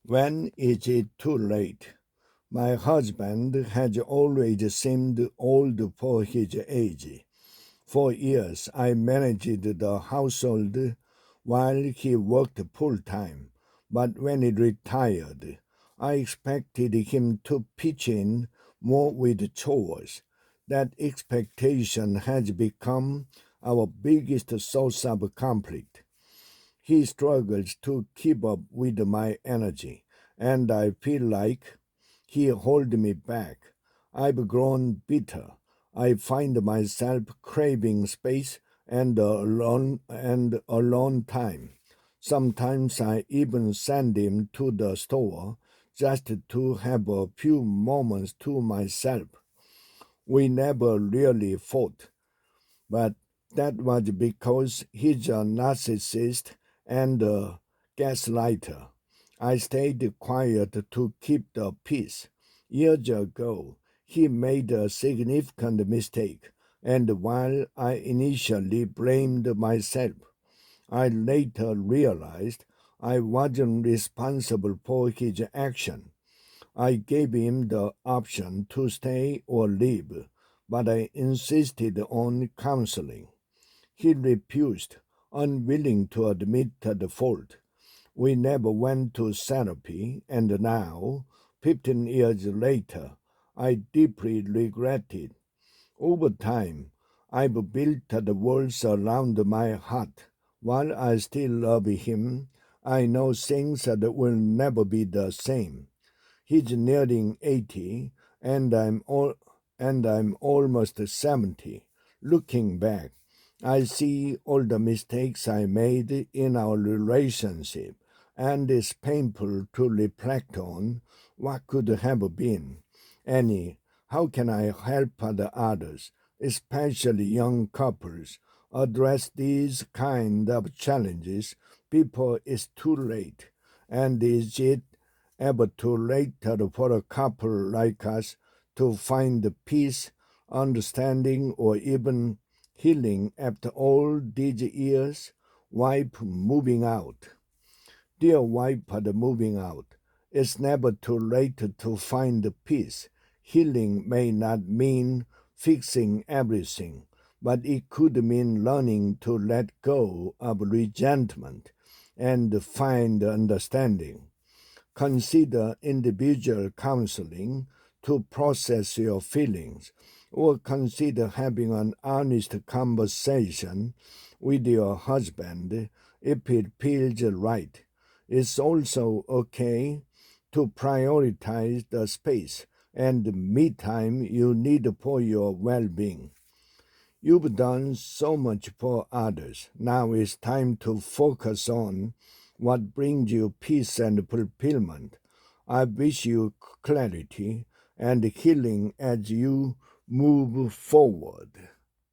When is it too late? My husband has always seemed old for his age. For years I managed the household while he worked full time, but when he retired, I expected him to pitch in more with chores. That expectation has become our biggest source of conflict. He struggles to keep up with my energy, and I feel like he holds me back. I've grown bitter. I find myself craving space and alone time. Sometimes I even send him to the store just to have a few moments to myself. We never really fought, but that was because he's a narcissist and a gaslighter. I stayed quiet to keep the peace. Years ago, he made a significant mistake, and while I initially blamed myself, I later realized I wasn't responsible for his action. I gave him the option to stay or leave, but I insisted on counseling. He refused, unwilling to admit the fault. We never went to therapy, and now, 15 years later, I deeply regret it. Over time, I've built the walls around my heart. While I still love him, I know things that will never be the same. He's nearing 80, and I'm almost 70. Looking back, I see all the mistakes I made in our relationship, and it's painful to reflect on what could have been. Annie, how can I help the others, especially young couples, address these kind of challenges before it's too late? And is it ever too late for a couple like us to find peace, understanding, or even healing after all these years? Wife moving out. Dear wife moving out, it's never too late to find peace. Healing may not mean fixing everything, but it could mean learning to let go of resentment and find understanding. Consider individual counseling to process your feelings, or consider having an honest conversation with your husband if it feels right. It's also okay to prioritize the space and me time you need for your well being. You've done so much for others. Now it's time to focus on what brings you peace and fulfillment. I wish you clarity and healing as you move forward.